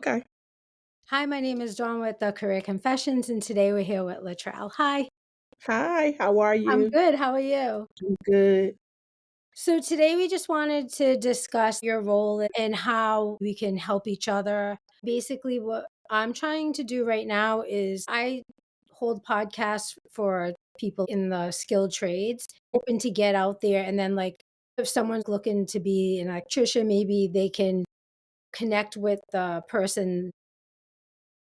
Okay. Hi, my name is Dawn with the Career Confessions, and today we're here with LaTrelle. Hi, Hi, how are I'm you? good. How are you? I'm good. So, today we just wanted to discuss your role and how we can help each other. Basically, what I'm trying to do right now is I hold podcasts for people in the skilled trades, hoping to get out there. And then, like, if someone's looking to be an electrician, maybe they can connect with the person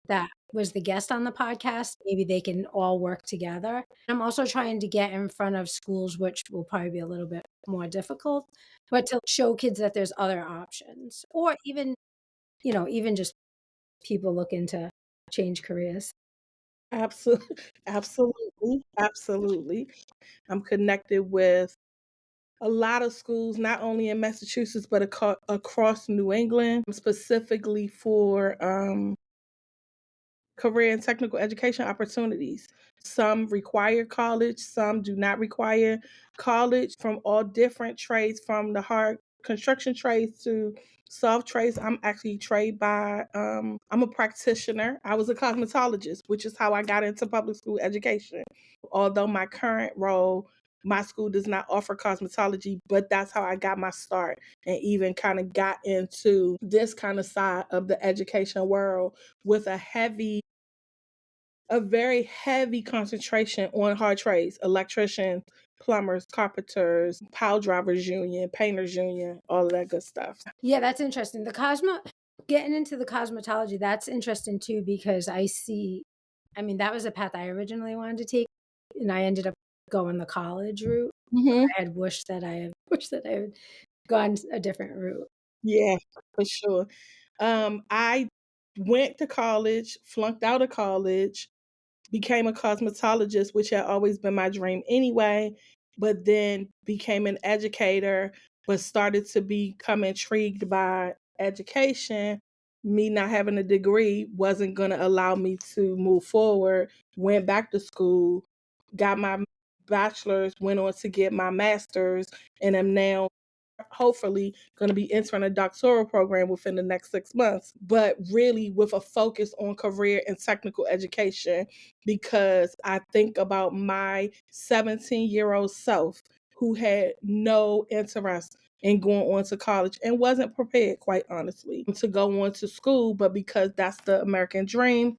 that was the guest on the podcast, maybe they can all work together. I'm also trying to get in front of schools, which will probably be a little bit more difficult, but to show kids that there's other options or even, even just people looking to change careers. Absolutely, absolutely, absolutely. I'm connected with a lot of schools, not only in Massachusetts, but across New England, specifically for career and technical education opportunities. Some require college, some do not require college from all different trades, from the hard construction trades to soft trades. I'm actually trained by, I'm a practitioner. I was a cosmetologist, which is how I got into public school education. Although my current role, my school does not offer cosmetology, but that's how I got my start and even kind of got into this kind of side of the education world with a very heavy concentration on hard trades, electricians, plumbers, carpenters, pile drivers union, painters union, all of that good stuff. Yeah, that's interesting. Getting into the cosmetology, that's interesting too, because I mean, that was a path I originally wanted to take, and I ended up going the college route. Hmm. I had wished that I had gone a different route. Yeah, for sure. I went to college, flunked out of college, became a cosmetologist, which had always been my dream anyway, but then became an educator, but started to become intrigued by education. Me not having a degree wasn't going to allow me to move forward. Went back to school, got my bachelor's, went on to get my master's, and am now hopefully going to be entering a doctoral program within the next 6 months, but really with a focus on career and technical education, because I think about my 17-year-old self who had no interest in going on to college and wasn't prepared, quite honestly, to go on to school. But because that's the American dream,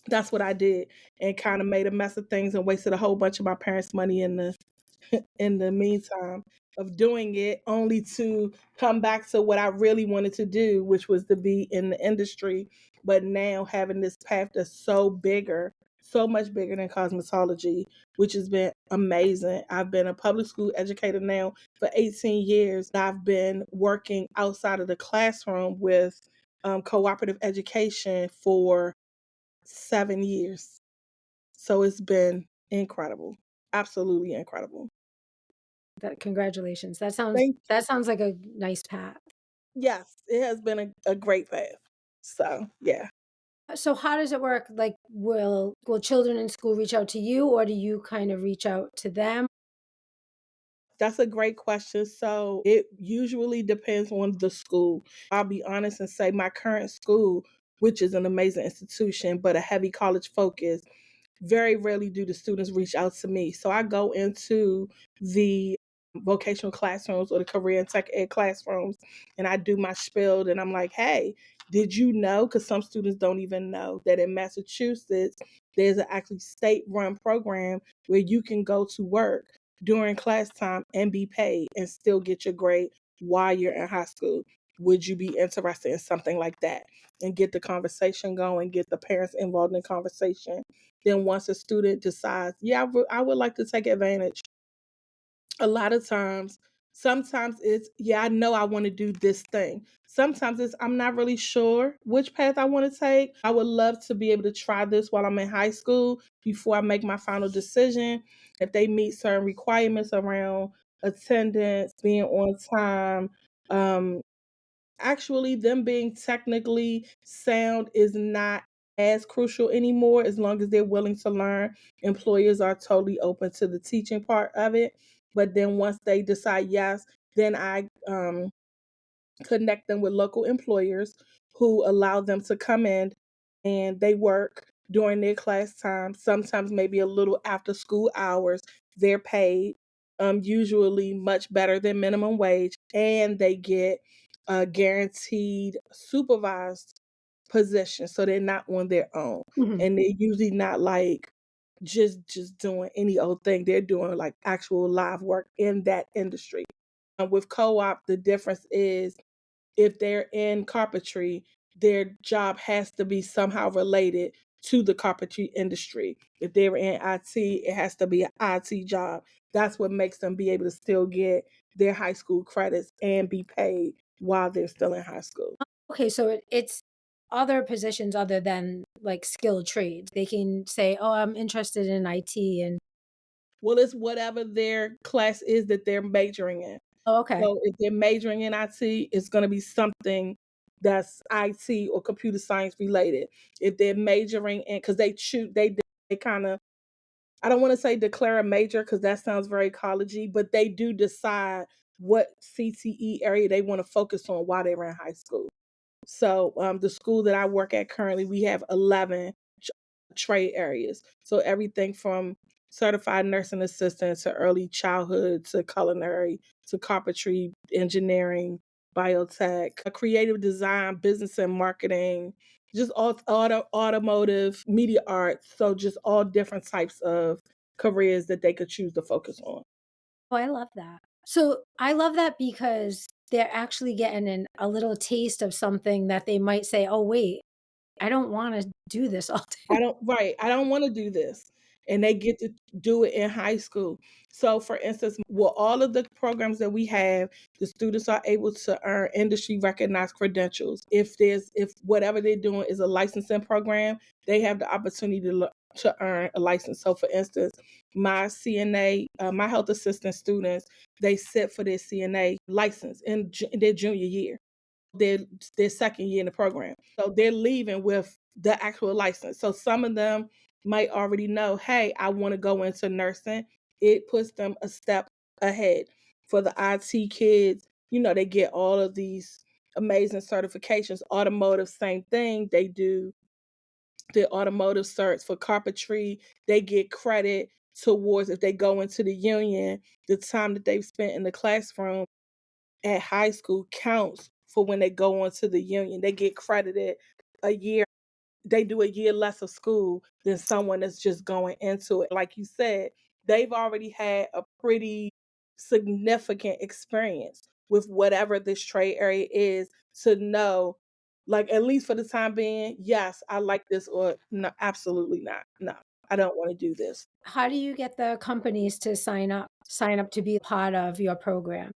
that's what I did, and kind of made a mess of things and wasted a whole bunch of my parents' money in the meantime of doing it, only to come back to what I really wanted to do, which was to be in the industry. But now having this path that's so bigger, so much bigger than cosmetology, which has been amazing. I've been a public school educator now for 18 years. I've been working outside of the classroom with cooperative education for 7 years. So it's been incredible. Absolutely incredible. That Congratulations. Thank That sounds like a nice path. Yes, it has been a great path. So, yeah. So how does it work? Like, will children in school reach out to you, or do you kind of reach out to them? That's a great question. So, it usually depends on the school. I'll be honest and say my current school, which is an amazing institution, but a heavy college focus, very rarely do the students reach out to me. So I go into the vocational classrooms or the career and tech ed classrooms and I do my spiel and I'm like, hey, did you know? Because some students don't even know that in Massachusetts, there's an actually state run program where you can go to work during class time and be paid and still get your grade while you're in high school. Would you be interested in something like that? And get the conversation going, get the parents involved in the conversation. Then once a student decides, yeah, I would like to take advantage, a lot of times, sometimes it's, yeah, I know I want to do this thing. Sometimes it's, I'm not really sure which path I want to take. I would love to be able to try this while I'm in high school before I make my final decision. If they meet certain requirements around attendance, being on time, um, actually them being technically sound is not as crucial anymore as long as they're willing to learn. Employers are totally open to the teaching part of it. But then once they decide yes, then I connect them with local employers who allow them to come in and they work during their class time, sometimes maybe a little after school hours. They're paid usually much better than minimum wage, and they get a guaranteed supervised position, so they're not on their own, Mhm. and they're usually not like just doing any old thing. They're doing like actual live work in that industry. With co-op, the difference is if they're in carpentry, their job has to be somehow related to the carpentry industry. If they were in IT, it has to be an IT job. That's what makes them be able to still get their high school credits and be paid while they're still in high school. Okay, so it's other positions other than like skilled trades. They can say, "Oh, I'm interested in IT," and Well, it's whatever their class is that they're majoring in. oh, okay. So if they're majoring in IT, it's going to be something that's IT or computer science related. If they're majoring in, because they choose, they kind of, I don't want to say declare a major because that sounds very collegey, but they do decide what CTE area they want to focus on while they're in high school. So the school that I work at currently, we have 11 trade areas. So everything from certified nursing assistant to early childhood to culinary to carpentry, engineering, biotech, creative design, business and marketing, just all automotive, media arts. So just all different types of careers that they could choose to focus on. Oh, I love that. So I love that because they're actually getting a little taste of something that they might say, "Oh, wait, I don't want to do this all day." I don't wanna do this, and they get to do it in high school. So, for instance, with all of the programs that we have, the students are able to earn industry recognized credentials. If whatever they're doing is a licensing program, they have the opportunity to earn a license. So, for instance, my CNA, my health assistant students, they sit for their CNA license in their junior year, their their second year in the program. So they're leaving with the actual license. So some of them might already know, hey, I want to go into nursing. It puts them a step ahead. For the IT kids, they get all of these amazing certifications. Automotive, same thing. They do the automotive certs for carpentry. They get credit towards if they go into the union, the time that they've spent in the classroom at high school counts for when they go on to the union. They get credited a year. They do a year less of school than someone that's just going into it. Like you said, they've already had a pretty significant experience with whatever this trade area is to know, like, at least for the time being, yes, I like this, or no, absolutely not. No, I don't want to do this. How do you get the companies to sign up to be part of your program?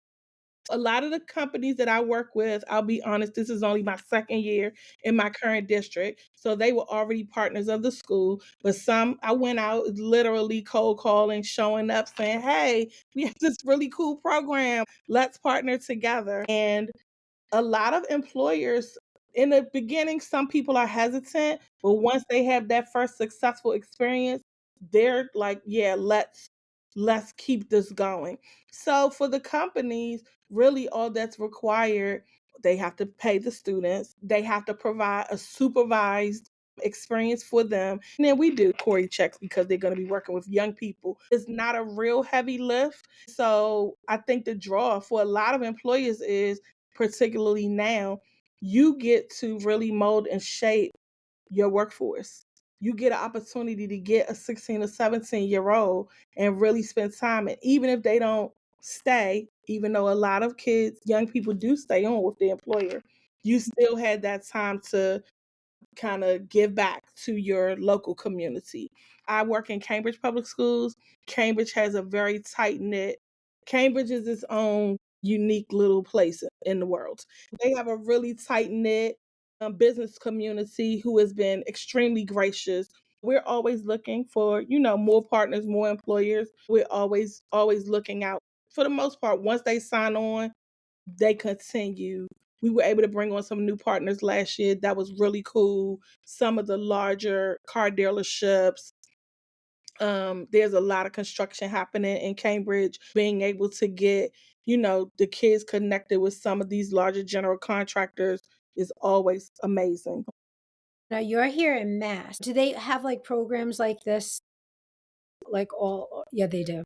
A lot of the companies that I work with, I'll be honest, this is only my second year in my current district. So they were already partners of the school. But some I went out literally cold calling, showing up, saying, hey, we have this really cool program. Let's partner together. And a lot of employers in the beginning, some people are hesitant, but once they have that first successful experience, they're like, yeah, let's keep this going. So for the companies, really all that's required, they have to pay the students, they have to provide a supervised experience for them. And then we do Corey checks because they're going to be working with young people. It's not a real heavy lift. So I think the draw for a lot of employers is, particularly now, you get to really mold and shape your workforce. You get an opportunity to get a 16 or 17-year-old and really spend time. And even if they don't stay, even though a lot of kids, young people do stay on with the employer, you still had that time to kind of give back to your local community. I work in Cambridge Public Schools. Cambridge has a very tight knit, Cambridge is its own unique little place in the world. They have a really tight knit business community who has been extremely gracious. We're always looking for, more partners, more employers. We're always looking out. For the most part, once they sign on, they continue. We were able to bring on some new partners last year. That was really cool. Some of the larger car dealerships. There's a lot of construction happening in Cambridge. Being able to get, the kids connected with some of these larger general contractors, is always amazing. Now you're here in Mass. Do they have like programs like this? Like all, yeah, they do.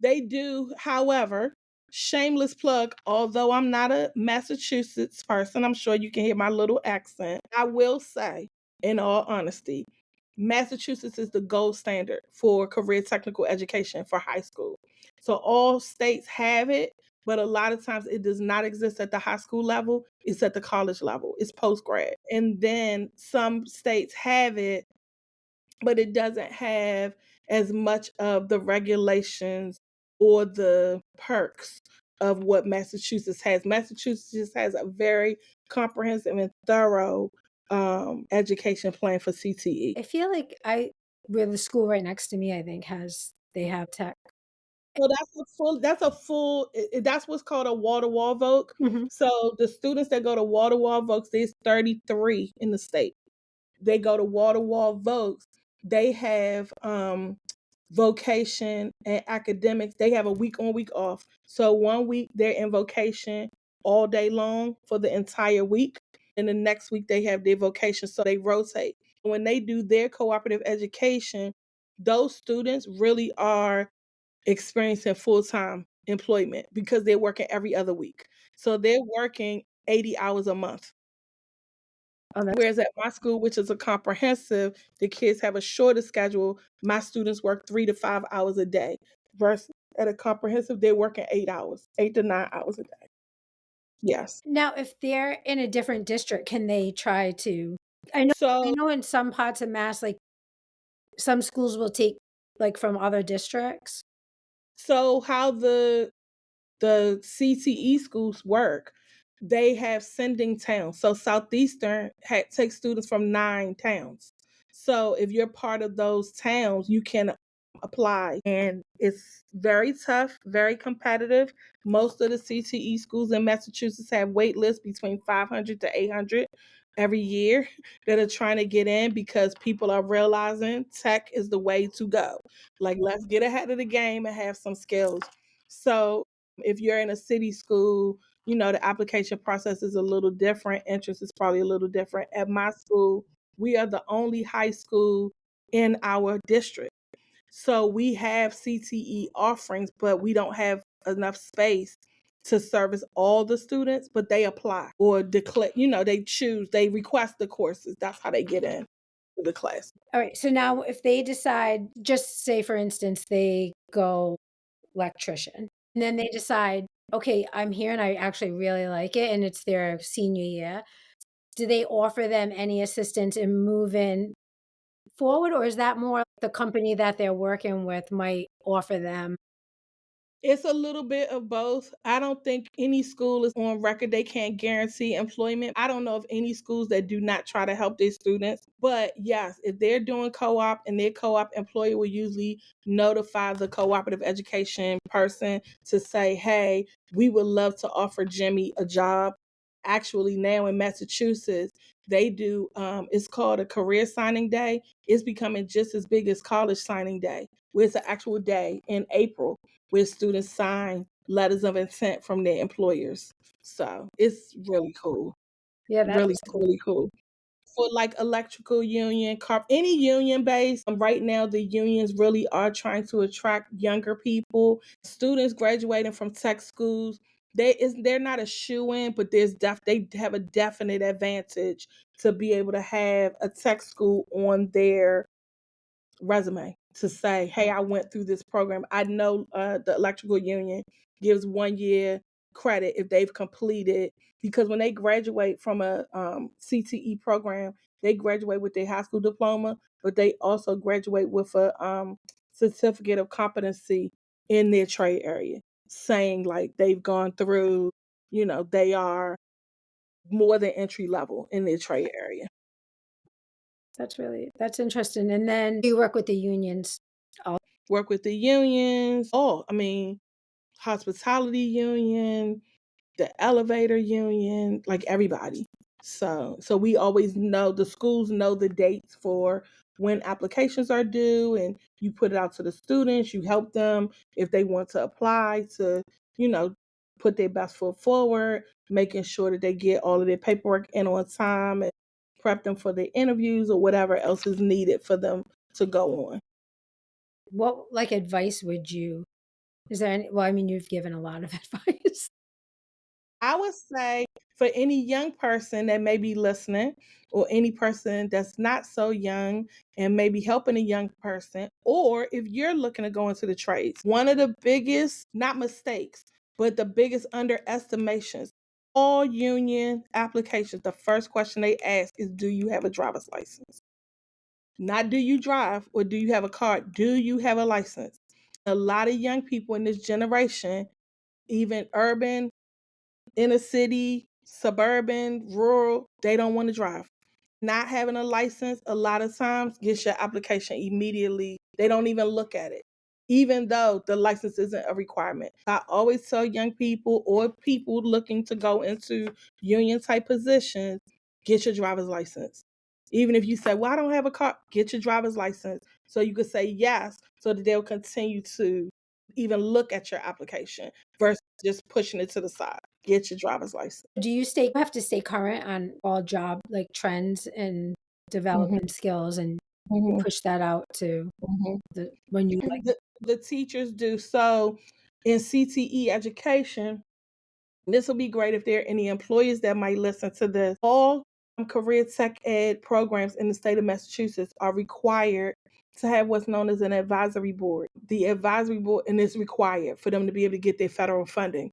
They do, however, shameless plug, although I'm not a Massachusetts person, I'm sure you can hear my little accent. I will say, in all honesty, Massachusetts is the gold standard for career technical education for high school. So all states have it, but a lot of times it does not exist at the high school level. It's at the college level. It's post grad. And then some states have it, but it doesn't have as much of the regulations or the perks of what Massachusetts has. Massachusetts has a very comprehensive and thorough education plan for CTE. I feel like where the school right next to me, I think they have tech. So that's what's called a wall to wall voc. Mhm. So the students that go to wall to wall vocs, there's 33 in the state. They go to wall to wall vocs. They have vocation and academics. They have a week on, week off. So one week they're in vocation all day long for the entire week. And the next week they have their vocation. So they rotate. When they do their cooperative education, those students really are experiencing full time employment because they're working every other week. So they're working 80 hours a month. Oh, that's Whereas at my school, which is a comprehensive, the kids have a shorter schedule. My students work 3 to 5 hours a day. Versus at a comprehensive, they're working 8 hours, 8 to 9 hours a day. Yes. now if they're in a different district, can they try to I So know in some parts of Mass, like some schools will take like from other districts. how the CTE schools work, they have sending towns. So Southeastern takes students from 9 towns. So if you're part of those towns, you can apply. And it's very tough, very competitive. Most of the CTE schools in Massachusetts have wait lists between 500 to 800 every year that are trying to get in because people are realizing tech is the way to go. Like, let's get ahead of the game and have some skills. So if you're in a city school, the application process is a little different. Interest is probably a little different. At my school, we are the only high school in our district. So we have CTE offerings, but we don't have enough space to service all the students, but they apply or declare, they request the courses. That's how they get in to the class. All right. So now if they decide, just say for instance, they go electrician, and then they decide, okay, I'm here and I actually really like it, and it's their senior year. Do they offer them any assistance in moving forward, or is that more the company that they're working with might offer them? It's a little bit of both. I don't think any school is on record they can't guarantee employment. I don't know of any schools that do not try to help their students. But yes, if they're doing co-op and their co-op employer will usually notify the cooperative education person to say, hey, we would love to offer Jimmy a job. Actually, now in Massachusetts, they do, it's called a career signing day. It's becoming just as big as college signing day, where it's an actual day in April where students sign letters of intent from their employers. So it's really cool. Yeah, Really, that's cool. really cool. For like electrical union, any union based, right now the unions really are trying to attract younger people. Students graduating from tech schools, they're not a shoe in, but they have a definite advantage to be able to have a tech school on their resume to say, hey, I went through this program. I know the electrical union gives 1 year credit if they've completed, because when they graduate from a CTE program, they graduate with their high school diploma, but they also graduate with a certificate of competency in their trade area, saying like they've gone through, they are more than entry level in their trade area. That's interesting. And then you work with the unions. Work with the unions. Oh, I mean, hospitality union, the elevator union, like everybody. So we always know, the schools know the dates for when applications are due, and you put it out to the students, you help them if they want to apply to, you know, put their best foot forward, making sure that they get all of their paperwork in on time and prep them for their interviews or whatever else is needed for them to go on. What, like, advice would you is there any well, I mean, you've given a lot of advice. I would say for any young person that may be listening, or any person that's not so young and maybe helping a young person, or if you're looking to go into the trades, one of the biggest, not mistakes, but the biggest underestimations, all union applications, the first question they ask is, do you have a driver's license? Not do you drive or do you have a car? Do you have a license? A lot of young people in this generation, even urban, inner city, suburban, rural, they don't want to drive. Not having a license a lot of times gets your application immediately. They don't even look at it, even though the license isn't a requirement. I always tell young people or people looking to go into union type positions, get your driver's license. Even if you say, well, I don't have a car, get your driver's license so you can say yes, so that they'll continue to even look at your application versus just pushing it to the side. Get your driver's license. Do you have to stay current on all job, like, trends and Mhm, development skills, and you mhm, push that out to mhm. the when you, like The teachers do. So in CTE education, this will be great if there are any employers that might listen to this. All career tech ed programs in the state of Massachusetts are required to have what's known as an advisory board. The advisory board, and it's required for them to be able to get their federal funding.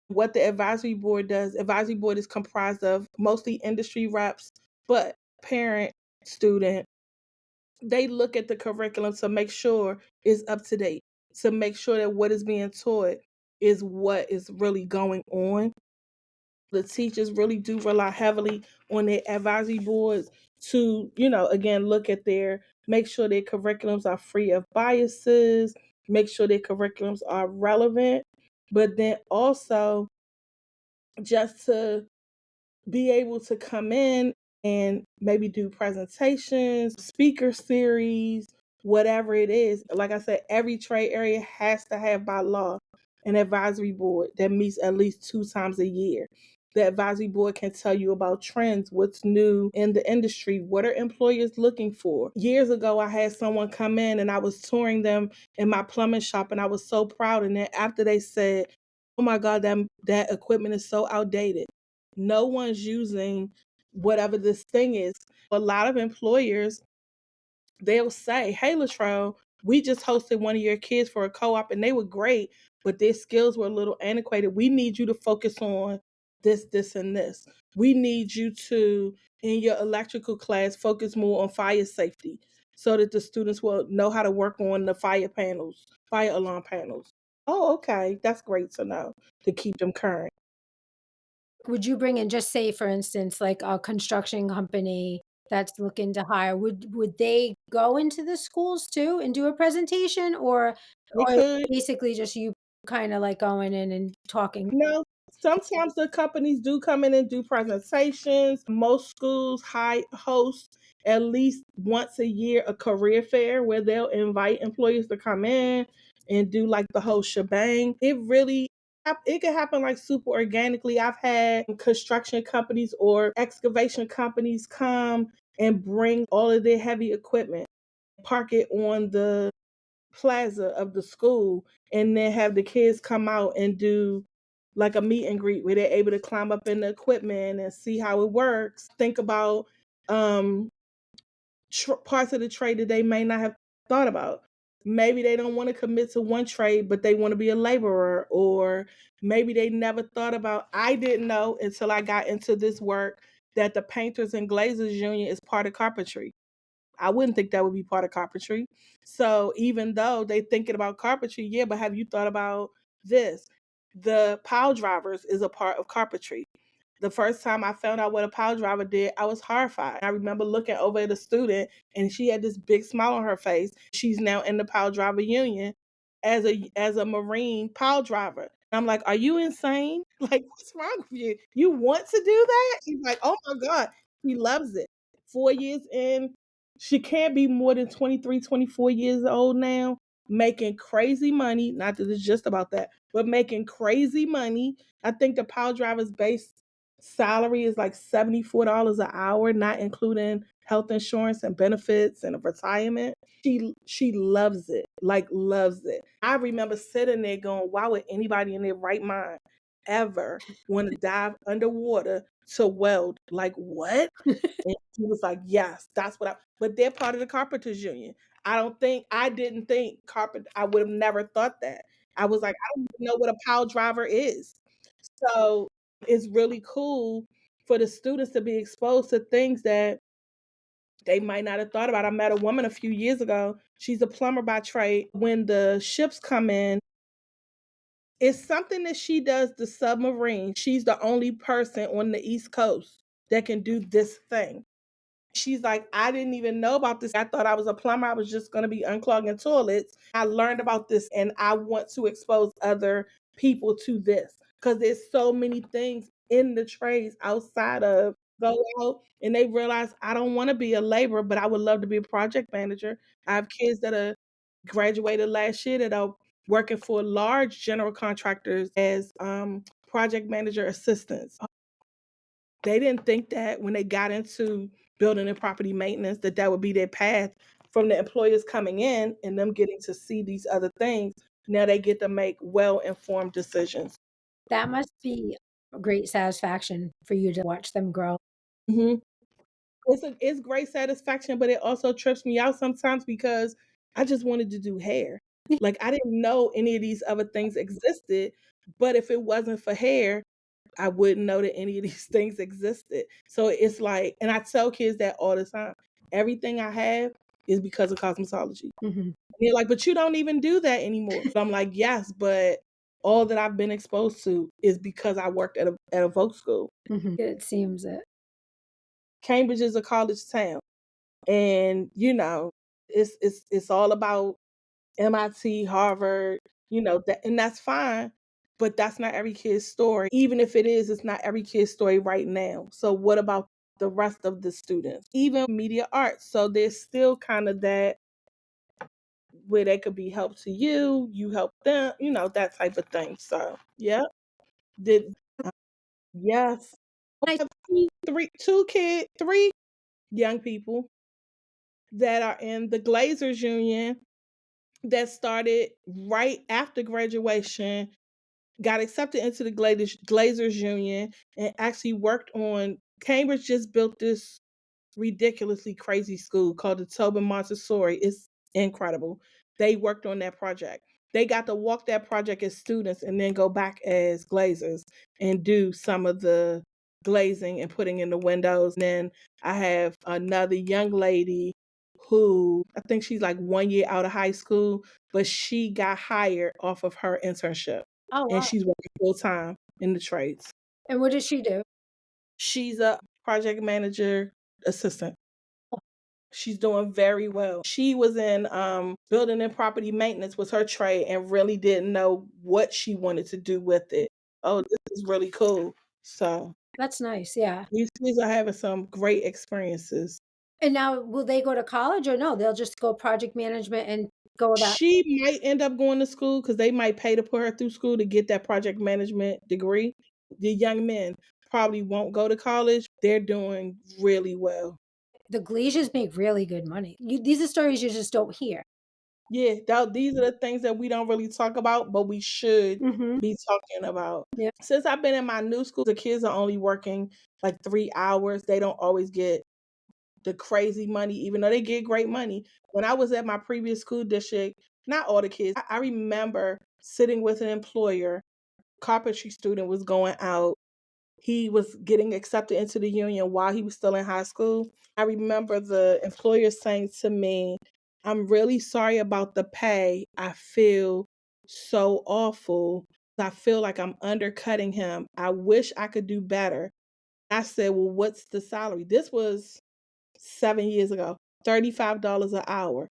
What the advisory board is comprised of mostly industry reps, but parent, student, they look at the curriculum to make sure it's up to date, to make sure that what is being taught is what is really going on. The teachers really do rely heavily on their advisory boards to, again, look at make sure their curriculums are free of biases, make sure their curriculums are relevant, but then also just to be able to come in and maybe do presentations, speaker series, whatever it is. Like I said, every trade area has to have by law an advisory board that meets at least 2 times a year. The advisory board can tell you about trends, what's new in the industry, what are employers looking for. Years ago, I had someone come in and I was touring them in my plumbing shop, and I was so proud. And then after they said, oh my God, that equipment is so outdated. No one's using whatever this thing is. A lot of employers, they'll say, hey, LaTrelle, we just hosted one of your kids for a co-op and they were great, but their skills were a little antiquated. We need you to focus on this, this, and this. We need you to, in your electrical class, focus more on fire safety so that the students will know how to work on the fire alarm panels. Oh, okay. That's great to know, to keep them current. would you bring in, just say, for instance, like, a construction company that's looking to hire, would they go into the schools too and do a presentation, They or could. basically just you kinda, like, going in and talking? No, sometimes the companies do come in and do presentations. Most schools host at least once a year a career fair where they'll invite employees to come in and do like the whole shebang. It can happen like super organically. I've had construction companies or excavation companies come and bring all of their heavy equipment, park it on the plaza of the school, and then have the kids come out and do like a meet and greet where they're able to climb up in the equipment and see how it works. Think about um, parts of the trade that they may not have thought about. Maybe they don't want to commit to one trade, but they want to be a laborer, or maybe they never thought about. I didn't know until I got into this work that the Painters and Glazers Union is part of carpentry. I wouldn't think that would be part of carpentry. So even though they thinking about carpentry, yeah, but have you thought about this? The pile drivers is a part of carpentry. The first time I found out what a pile driver did, I was horrified. I remember looking over at a student and she had this big smile on her face. She's now in the pile driver union as a Marine pile driver. I'm like, are you insane? Like, what's wrong with you? You want to do that? She's like, oh my God. She loves it. 4 years in, she can't be more than 23, 24 years old now, making crazy money. Not that it's just about that, but making crazy money. I think the pile driver's base salary is like $74 an hour, not including health insurance and benefits and a retirement. She loves it, like loves it. I remember sitting there going, why would anybody in their right mind ever want to dive underwater to weld? Like what? And he was like, yes, that's what I, but they're part of the carpenters union. I didn't think carpet, I would have never thought that. I was like, I don't even know what a pile driver is. So it's really cool for the students to be exposed to things that they might not have thought about. I met a woman a few years ago. She's a plumber by trade. When the ships come in, it's something that she does the submarine. She's the only person on the East Coast that can do this thing. She's like, I didn't even know about this. I thought I was a plumber. I was just going to be unclogging toilets. I learned about this and I want to expose other people to this because there's so many things in the trades outside of go out and they realize I don't want to be a laborer, but I would love to be a project manager. I have kids that are graduated last year that are working for large general contractors as project manager assistants. They didn't think that when they got into building and property maintenance that that would be their path from the employers coming in and them getting to see these other things. Now they get to make well-informed decisions. That must be a great satisfaction for you to watch them grow. Mhm. It's great satisfaction, but it also trips me out sometimes because I just wanted to do hair. Like I didn't know any of these other things existed, but if it wasn't for hair, I wouldn't know that any of these things existed. So it's like, and I tell kids that all the time. Everything I have is because of cosmetology. Mhm, And they're like, but you don't even do that anymore. I'm like, yes, but all that I've been exposed to is because I worked at a Voc school. mhm. It seems it. Cambridge is a college town. And it's all about MIT, Harvard, that, and that's fine, but that's not every kid's story. Even if it is, it's not every kid's story right now. So what about the rest of the students? Even media arts. So there's still kind of that where they could be help to you, you help them, that type of thing. So yeah. Did yes. I I have three young people that are in the Glazers Union that started right after graduation, got accepted into the Glazers Union, and actually worked on. Cambridge just built this ridiculously crazy school called the Tobin Montessori. It's incredible. They worked on that project. They got to walk that project as students and then go back as glazers and do some of the glazing and putting in the windows. And then I have another young lady who I think she's like 1 year out of high school, but she got hired off of her internship Oh, and wow. she's working full time in the trades. And what does she do? She's a project manager assistant. She's doing very well. She was in building and property maintenance was her trade and really didn't know what she wanted to do with it. Oh, this is really cool. So That's nice, yeah. these kids are having some great experiences. And now will they go to college or no? They'll just go project management and go that. She might end up going to school because they might pay to put her through school to get that project management degree. The young men probably won't go to college. They're doing really well. The Glaciers make really good money. These are stories you just don't hear. Yeah, these are the things that we don't really talk about, but we should Mhm. be talking about. Yeah. Since I've been in my new school, the kids are only working like 3 hours. They don't always get the crazy money, even though they get great money. When I was at my previous school district, not all the kids, I remember sitting with an employer, carpentry student was going out. He was getting accepted into the union while he was still in high school. I remember the employer saying to me, I'm really sorry about the pay. I feel so awful. I feel like I'm undercutting him. I wish I could do better. I said, well, what's the salary? This was 7 years ago, $35 an hour.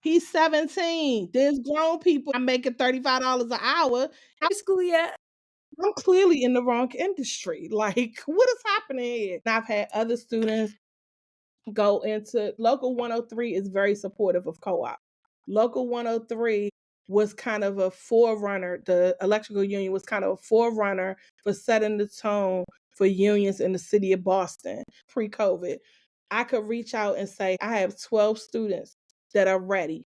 He's 17. There's grown people I'm making $35 an hour. School yet? I'm clearly in the wrong industry. Like, what is happening here? And I've had other students go into Local 103 is very supportive of co-op. Local 103 was kind of a forerunner. The electrical union was kind of a forerunner for setting the tone for unions in the city of Boston pre-COVID. I could reach out and say, I have 12 students that are ready.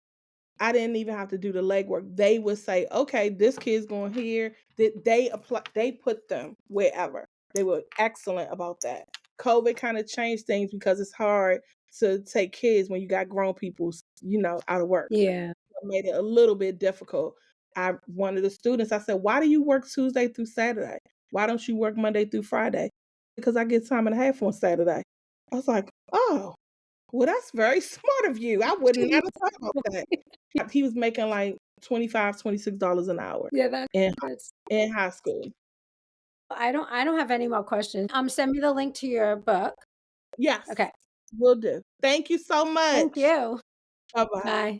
I didn't even have to do the legwork. They would say, okay, this kid's going here. They apply, they put them wherever. They were excellent about that. COVID kind of changed things because it's hard to take kids when you got grown people, out of work. Yeah. It made it a little bit difficult. One of the students, I said, why do you work Tuesday through Saturday? Why don't you work Monday through Friday? Because I get time and a half on Saturday. I was like, oh, well, that's very smart of you. I would not have thought about that. He was making like 25, $26 an hour Yeah, in that's in high school. I don't have any more questions. Send me the link to your book. Yes, Okay. will do. Thank you so Thank much. you. Bye-bye. Bye.